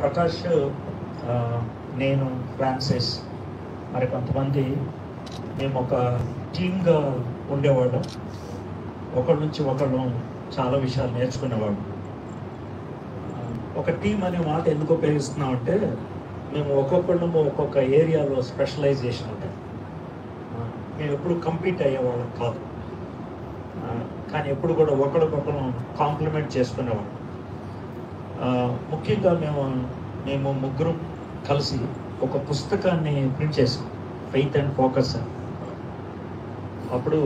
ప్రకాష్, నేను, ఫ్రాన్సిస్, మరి కొంతమంది మేము ఒక టీమ్గా ఉండేవాళ్ళం. ఒకళ్ళ నుంచి ఒకళ్ళు చాలా విషయాలు నేర్చుకునేవాళ్ళం. ఒక టీం అనే మాట ఎందుకు ఉపయోగిస్తున్నామంటే మేము ఒక్కొక్కళ్ళము ఒక్కొక్క ఏరియాలో స్పెషలైజేషన్ ఉంటాయి. మేము ఎప్పుడు కంపీట్ అయ్యేవాళ్ళం కాదు, కానీ ఎప్పుడు కూడా ఒకరికొకరు కాంప్లిమెంట్ చేసుకునేవాళ్ళం. ముఖ్యంగా మేము ముగ్గురం కలిసి ఒక పుస్తకాన్ని ప్రింట్ చేసాం, ఫెయిత్ అండ్ ఫోకస్ అని. అప్పుడు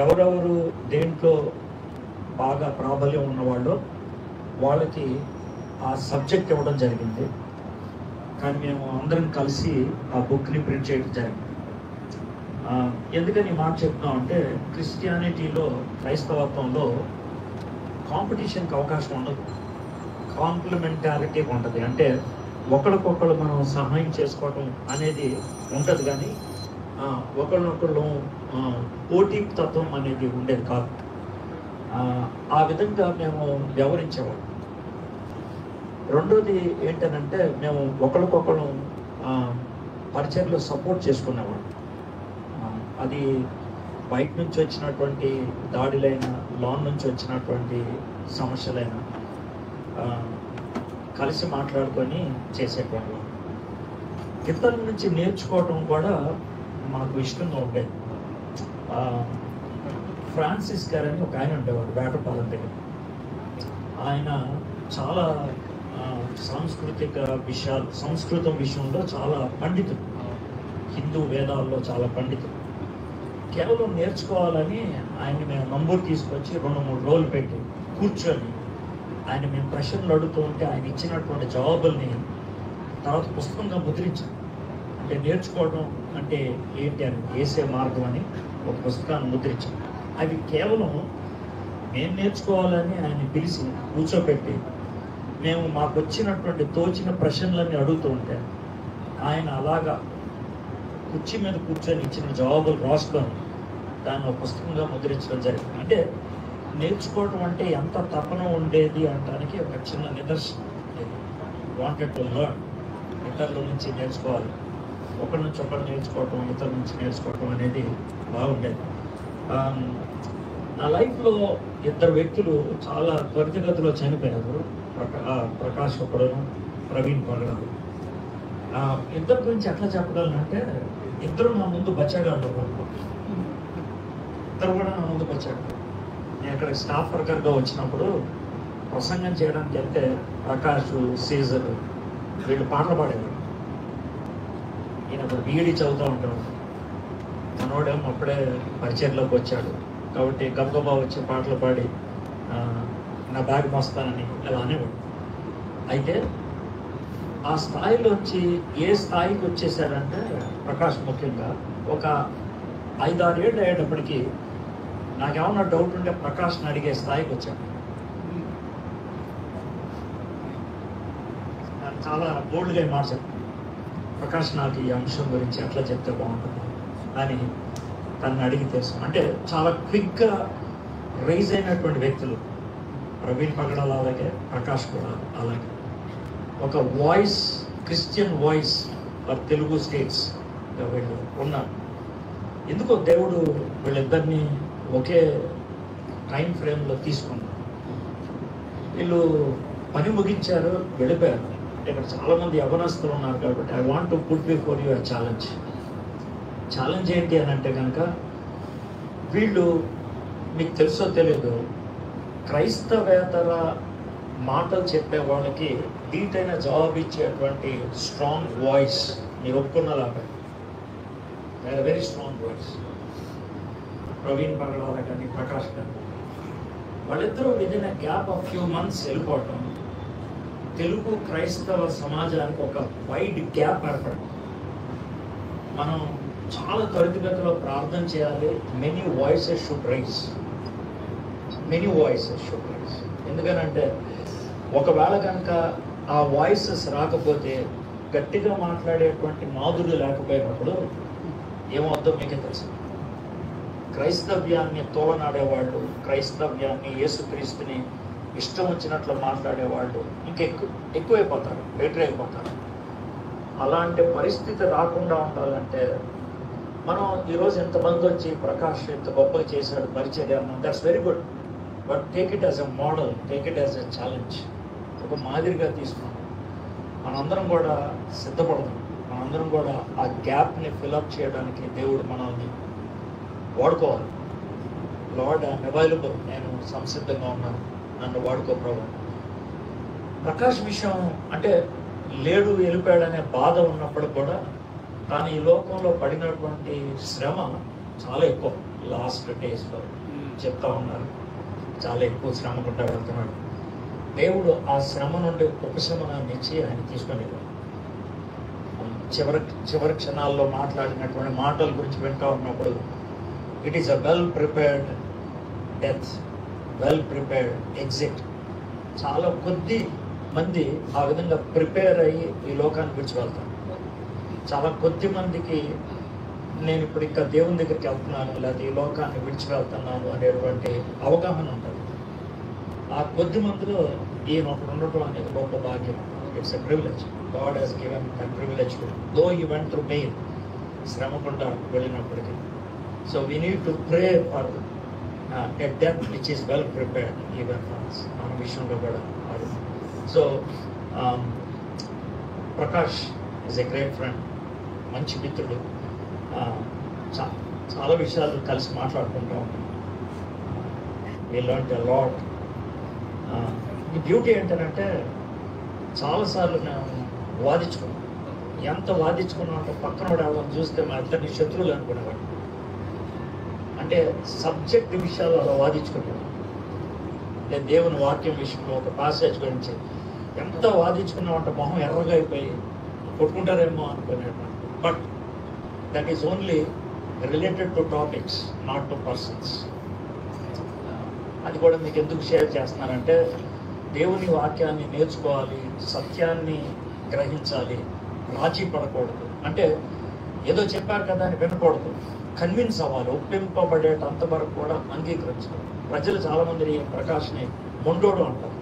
ఎవరెవరు దేంట్లో బాగా ప్రాబల్యం ఉన్నవాళ్ళో వాళ్ళకి ఆ సబ్జెక్ట్ ఇవ్వడం జరిగింది. కానీ మేము అందరం కలిసి ఆ బుక్ని ప్రింట్ చేయడం జరిగింది. ఎందుకని ఈ మాట చెప్తున్నాం అంటే, క్రిస్టియానిటీలో, క్రైస్తవత్వంలో కాంపిటీషన్కి అవకాశం ఉండదు, కాంప్లిమెంటారిటీ ఉంటుంది. అంటే ఒకరికొకరు మనం సహాయం చేసుకోవటం అనేది ఉంటుంది, కానీ ఒకళ్ళనొకళ్ళు పోటీ తత్వం అనేది ఉండేది కాదు. ఆ విధంగా మేము వ్యవహరించేవాళ్ళం. రెండోది ఏంటనంటే, మేము ఒకరికొకరు పరిచయంలో సపోర్ట్ చేసుకునేవాళ్ళం. అది బయట నుంచి వచ్చినటువంటి దాడులైనా, లోన్ నుంచి వచ్చినటువంటి సమస్యలైనా కలిసి మాట్లాడుకొని చేసేటువంటి. ఇతరుల నుంచి నేర్చుకోవడం కూడా మాకు ఇష్టంగా ఉండేది. ఫ్రాన్సిస్ గారు అని ఒక ఆయన ఉండేవాడు వేటపాలెం దగ్గర. ఆయన చాలా సాంస్కృతిక విషయాలు, సంస్కృతం విషయంలో చాలా పండితుడు, హిందూ వేదాల్లో చాలా పండితుడు. కేవలం నేర్చుకోవాలని ఆయన్ని మేము నంబర్ తీసుకొచ్చి 2-3 రోజులు పెట్టి కూర్చొని ఆయన మేము ప్రశ్నలు అడుగుతూ ఉంటే ఆయన ఇచ్చినటువంటి జవాబుల్ని తర్వాత పుస్తకంగా ముద్రించాం. అంటే నేర్చుకోవడం అంటే ఏంటి అని, వేసే మార్గం అని ఒక పుస్తకాన్ని ముద్రించాం. అవి కేవలం మేము నేర్చుకోవాలని ఆయన పిలిచి కూర్చోబెట్టి మేము మాకు వచ్చినటువంటి తోచిన ప్రశ్నలన్నీ అడుగుతూ ఉంటే ఆయన అలాగా కుర్చీ మీద కూర్చొని ఇచ్చిన జవాబులు రాసుకొని దాన్ని ఒక పుస్తకంగా ముద్రించడం జరిగింది. అంటే నేర్చుకోవడం అంటే ఎంత తపన ఉండేది అనడానికి ఒక చిన్న నిదర్శనం. వాంటెడ్ టు లెర్న్, ఇతరుల నుంచి నేర్చుకోవాలి, ఒకరి నుంచి ఒకరు నేర్చుకోవటం, ఇతరుల నుంచి నేర్చుకోవటం అనేది బాగుండేది. నా లైఫ్లో 2 వ్యక్తులు చాలా త్వరితగతిలో చనిపోయారు. ప్రకాష్ ఒకడు, ప్రవీణ్ పగడాలు. ఇద్దరి గురించి ఎట్లా చెప్పగలనంటే, ఇద్దరు నా ముందు బచ్చాగాళ్ళు, ఇద్దరు కూడా నా ముందు బచ్చాగాళ్ళు. నేను ఇక్కడ స్టాఫ్ వర్కర్గా వచ్చినప్పుడు ప్రసంగం చేయడానికి వెళ్తే ప్రకాష్, సీజర్ వీళ్ళు పాటలు పాడేవారు. ఈయన బీఈడీ చదువుతూ ఉంటాడు, మనోడేమో అప్పుడే పరిచయంలోకి వచ్చాడు కాబట్టి గబగబా వచ్చి పాటలు పాడి నా బ్యాగ్ మోస్తానని ఇలా అనేవాడు. అయితే ఆ స్థాయిలోంచి ఏ స్థాయికి వచ్చేసారంటే, ప్రకాష్ ముఖ్యంగా ఒక 5-6 ఏళ్ళు అయ్యేటప్పటికి నాకేమన్నా డౌట్ ఉంటే ప్రకాష్ని అడిగే స్థాయికి వచ్చాడు. చాలా బోల్డ్గా మార్చాను, ప్రకాష్ నాకు ఈ అంశం గురించి ఎట్లా చెప్తే బాగుంటుంది అని తనని అడిగి తెలుసు. అంటే చాలా క్విక్గా రైజ్ అయినటువంటి వ్యక్తులు. ప్రవీణ్ పగడాల అలాగే, ప్రకాష్ కూడా అలాగే. ఒక voice, Christian voice for Telugu states వీళ్ళు ఉన్నారు. ఎందుకో దేవుడు వీళ్ళిద్దరినీ ఒకే టైం ఫ్రేమ్లో తీసుకున్నారు. వీళ్ళు పని ముగించారు, వెళ్ళిపోయారు. అంటే ఇక్కడ చాలామంది యవనస్తులు ఉన్నారు కాబట్టి I want to put before you a challenge. Challenge ఏంటి అని అంటే కనుక, వీళ్ళు మీకు తెలుసో తెలియదు, క్రైస్తవేతర మాటలు చెప్పే వాళ్ళకి ధీటైన జవాబు ఇచ్చేటువంటి స్ట్రాంగ్ వాయిస్ మీరు ఒప్పుకున్నలాగా, వెరీ స్ట్రాంగ్ వాయిస్. ప్రవీణ్ పగడాల కానీ, ప్రకాష్ కానీ, వాళ్ళిద్దరూ within a gap of few months వెళ్ళిపోవటం తెలుగు క్రైస్తవ సమాజానికి ఒక వైడ్ గ్యాప్ ఏర్పడింది. మనం చాలా త్వరితగతిలో ప్రార్థన చేయాలి. Many voices should rise, many voices should rise. ఎందుకనంటే ఒకవేళ కనుక ఆ వాయిసెస్ రాకపోతే, గట్టిగా మాట్లాడేటువంటి నాదుడు లేకపోయినప్పుడు ఏమవుతుందో మీకే తెలుసు. క్రైస్తవ్యాన్ని తోలనాడేవాళ్ళు, క్రైస్తవ్యాన్ని, యేసుక్రీస్తుని ఇష్టం వచ్చినట్లు మాట్లాడే వాళ్ళు ఎక్కువైపోతారు, బెటర్ అయిపోతారు. అలాంటి పరిస్థితి రాకుండా ఉండాలంటే మనం ఈరోజు ఎంతమంది వచ్చి ప్రకాష్ ఎంత గొప్పగా చేశాడు పరిచర్య అన్నాం, that's very good. But take it as a model, take it as a challenge, ఒక మాదిరిగా తీసుకున్నాం. మనందరం కూడా సిద్ధపడదాం, మనందరం కూడా ఆ గ్యాప్ని ఫిల్అప్ చేయడానికి దేవుడు మనల్ని వాడుకోవాలి. లార్డ్ ఐఎమ్ అవైలబుల్, నేను సంసిద్ధంగా ఉన్నాను, నన్ను వాడుకో ప్రభు. ప్రకాష్ విషయం అంటే లేడు వెళ్ళిపోయాడనే బాధ ఉన్నప్పుడు కూడా తాను ఈ లోకంలో పడినటువంటి శ్రమ చాలా ఎక్కువ. లాస్ట్ డేస్లో చెప్తా ఉన్నారు, చాలా ఎక్కువ శ్రమ గుండా వెళ్తున్నాడు. దేవుడు ఆ శ్రమ నుండి ఉపశమనాన్ని ఇచ్చి ఆయన తీసుకొని చివరి క్షణాల్లో మాట్లాడినటువంటి మాటల గురించి వింటా ఉన్నప్పుడు it is a well prepared death, well prepared exit. చాలా కొద్ది మంది ఆ విధంగా ప్రిపేర్ అయ్యి ఈ లోకాన్ని విడిచి వెళ్తారు. చాలా కొద్ది మందికి నేను ఇప్పుడు ఇంకా దేవుని దగ్గరికి వెళ్తున్నాను, లేకపోతే ఈ లోకాన్ని విడిచి వెళ్తున్నాను అనేటువంటి అవగాహన ఉంటుంది. ఆ కొద్ది మందిలో ఈయన ఒకడు ఉండటం అనేది గొప్ప భాగ్యం. It's a privilege. God has given that privilege to though you went through pain, శ్రమ గుండా వెళ్ళినప్పటికీ. So we need to pray for a death which is well prepared even for us. మన విషయంలో కూడా అది. So Prakash is a great friend, మంచి మిత్రుడు. చాలా విషయాలు కలిసి మాట్లాడుకుంటూ ఉంటాం. We learned a lot. ఈ బ్యూటీ ఏంటంటే చాలాసార్లు మేము వాదించుకున్నాం. ఎంత వాదించుకున్నాం అంటే పక్కన ఎవరైనా చూస్తే మా ఇద్దరిని శత్రువులు అనుకునేవాడు. అంటే సబ్జెక్ట్ విషయాలు అలా వాదించుకునేవాడు. అంటే దేవుని వాక్యం విషయంలో ఒక పాసేజ్ గురించి ఎంత వాదించుకున్నామంటే మొహం ఎర్రగా అయిపోయి కొట్టుకుంటారేమో అనుకునేవాడు. But that is only related to topics, not to persons. అది కూడా మీకు ఎందుకు షేర్ చేస్తున్నానంటే దేవుని వాక్యాన్ని నేర్చుకోవాలి, సత్యాన్ని గ్రహించాలి, రాజీ పడకూడదు. అంటే ఏదో చెప్పారు కదా అని వినకూడదు, కన్విన్స్ అవ్వాలి, ఒప్పింపబడేటంత వరకు కూడా అంగీకరించాలి. ప్రజలు చాలామంది ప్రకాష్ని మొండోడు అంటారు,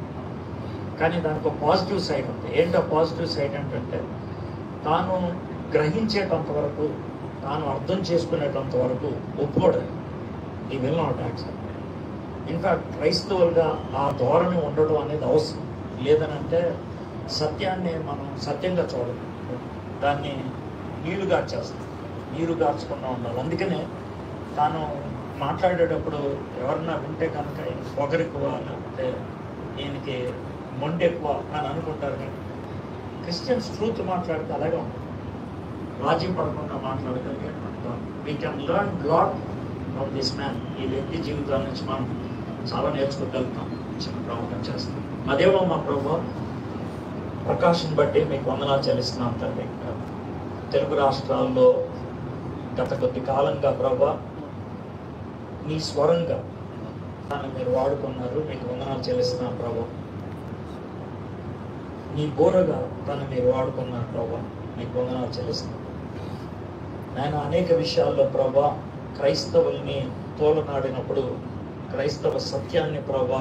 కానీ దానికి ఒక పాజిటివ్ సైడ్ ఉంది. ఏంటో పాజిటివ్ సైడ్ ఏంటంటే తాను గ్రహించేటంత వరకు, తాను అర్థం చేసుకునేటంత వరకు ఒప్పుకోవడం. ఈ విల్ నాట్ యాక్సెప్ట్. ఇన్ఫ్యాక్ట్ క్రైస్తవులుగా ఆ ధోరణి ఉండడం అనేది అవసరం. లేదనంటే సత్యాన్ని మనం సత్యంగా చూడడం, దాన్ని నీళ్లు గార్చేస్తాం, నీరు గార్చకుండా ఉండాలి. అందుకనే తాను మాట్లాడేటప్పుడు ఎవరన్నా వింటే కనుక పొగరెక్కువ, లేకపోతే ఈయనకి మొండి ఎక్కువ అని అనుకుంటారు. కానీ క్రిస్టియన్స్ ట్రూత్ మాట్లాడితే అలాగే ఉంటుంది, రాజీ పడకుండా మాట్లాడగలిగేటట్టు. We can learn lot from this man. ఈ వ్యక్తి జీవితాల నుంచి మనం చాలా నేర్చుకోగలుగుతాం. చిన్న ప్రార్థన చేస్తాం. అదేమో మా ప్రభు ప్రకాశం బట్టి మీకు వందనాలు చెల్లిస్తున్నాం తండ్రి. తెలుగు రాష్ట్రాల్లో గత కొద్ది కాలంగా ప్రభు మీ స్వరంగా దాన్ని మీరు వాడుకున్నారు, మీకు వందనాలు చెల్లిస్తున్నాం ప్రభు. మీ బోరగా తను మీరు వాడుకున్నారు ప్రభు, మీకు వందనాలు చెల్లిస్తున్నాం. నేను అనేక విషయాల్లో ప్రభు క్రైస్తవుల్ని తోలనాడినప్పుడు, క్రైస్తవ సత్యాన్ని ప్రభు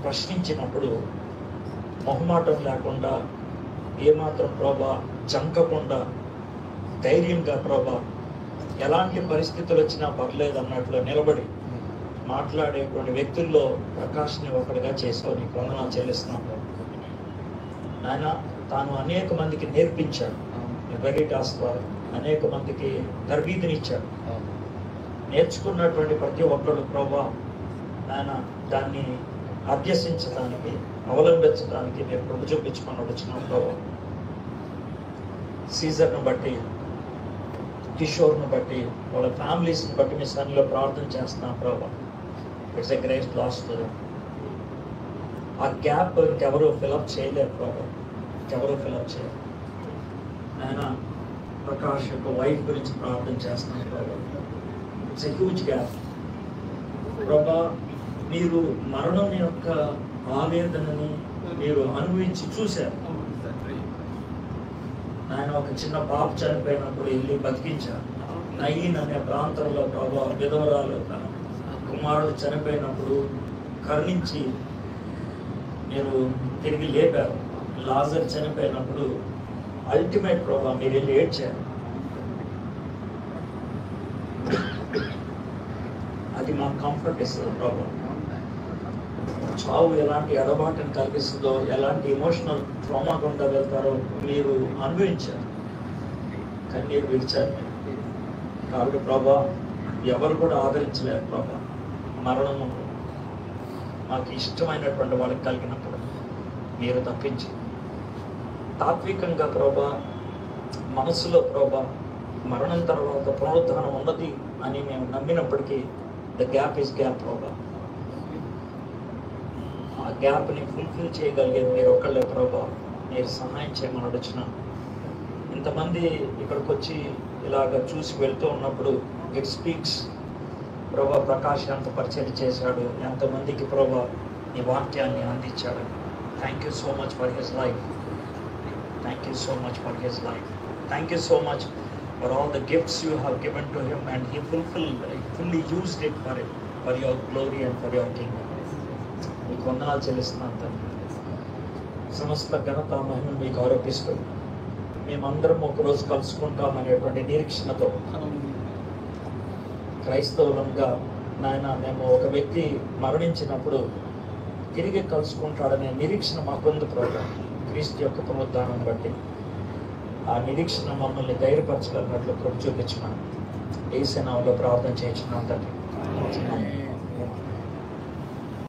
ప్రశ్నించినప్పుడు మొహమాటం లేకుండా, ఏమాత్రం ప్రభు జంకకుండా, ధైర్యంగా ప్రభు ఎలాంటి పరిస్థితులు వచ్చినా పర్లేదు అన్నట్లు నిలబడి మాట్లాడేటువంటి వ్యక్తుల్లో ప్రకాష్ని ఒకటిగా చేసుకొని వందనాలు చెల్లిస్తున్నాం. ఆయన తాను అనేక మందికి నేర్పించాడు, వెరిటాస్ ద్వారా అనేక మందికి తరబీదునిచ్చాడు. నేర్చుకున్నటువంటి ప్రతి ఒక్కరు ప్రభా ఆయన దాన్ని అభ్యసించడానికి, అవలంబించడానికి నేను ప్రభు చూపించుకొని వచ్చినాం ప్రభా. సీజర్ను బట్టి, కిషోర్ను బట్టి, వాళ్ళ ఫ్యామిలీస్ని బట్టి మీ సన్నిలో ప్రార్థన చేస్తున్నాం ప్రభా. It's a great loss to them. ఆ గ్యాప్ ఇంకెవరు ఫిలప్ చేయలేరు ప్రభా, ఇంకెవరు ఫిలప్ చేయరు. ఆయన ప్రకాష్ యొక్క వైఫ్ గురించి ప్రార్థన చేస్తున్నాం ప్రభా. ఇట్స్ ఎ హ్యూజ్ గ్యాప్ ప్రభా. మీరు మరణం యొక్క ఆవేదనని మీరు అనుభవించి చూశారు. ఆయన ఒక చిన్న పాప చనిపోయినప్పుడు వెళ్ళి బతికించారు. నయీన్ అనే ప్రాంతంలో ప్రభా విధవరాలు తన కుమారుడు చనిపోయినప్పుడు కరుణించి మీరు తిరిగి లేపారు. లాజర్ చనిపోయినప్పుడు అల్టిమేట్ ప్రభావ మీరు వెళ్ళి ఏడ్చారు. అది మాకు కంఫర్ట్ ఇస్తుంది ప్రభావ. చావు ఎలాంటి ఎడబాటుని కలిగిస్తుందో, ఎలాంటి ఎమోషనల్ ట్రామా గుండా వెళ్తారో మీరు అనుభవించారు, కన్నీరు విడిచారు. కాబట్టి ప్రభా ఎవరు కూడా ఆదరించలేరు ప్రభా. మరణము మాకు ఇష్టమైనటువంటి వాళ్ళకి కలిగినప్పుడు మీరు తప్పించి, తాత్వికంగా ప్రభా మనసులో ప్రభా మరణం తర్వాత పునరుద్ధరణ ఉన్నది అని మేము నమ్మినప్పటికీ ద గ్యాప్ ఈస్ గ్యాప్ ప్రభా. ఆ గ్యాప్ని ఫుల్ఫిల్ చేయగలిగేది మీరు ఒక్కళ్ళే ప్రభా. మీరు సహాయం చేయమని అడుగుతున్నాను. ఇంతమంది ఇక్కడికి వచ్చి ఇలాగ చూసి వెళ్తూ ఉన్నప్పుడు ఇట్ స్పీక్స్ ప్రభా. ప్రకాష్ ఎంత పరిచయం చేశాడు, ఎంతమందికి ప్రభా నీ వాక్యాన్ని అందించాడు. Thank you so much for his life. Thank you so much for his life. Thank you so much for all the gifts you have given to him and he fully used it for your glory and for your Kingdom. మీకు వందనాలు చెల్లిస్తున్నాను తండ్రి. సమస్త ఘనత మహిమ మీకు ఆరోపిస్తూ మేమందరం ఒకరోజు కలుసుకుంటాం అనేటువంటి నిరీక్షణతో క్రైస్తవులంగా నాయన మేము ఒక వ్యక్తి మరణించినప్పుడు తిరిగి కలుసుకుంటాడనే నిరీక్షణ మాకుంది ప్రభు. క్రీస్తు యొక్క పునరుద్ధానం బట్టి ఆ నిరీక్షణ మమ్మల్ని ధైర్యపరచగలిగినట్లు కృప చూపించమని యేసు నామములో ప్రార్థన చేయించున్నాం తండ్రి.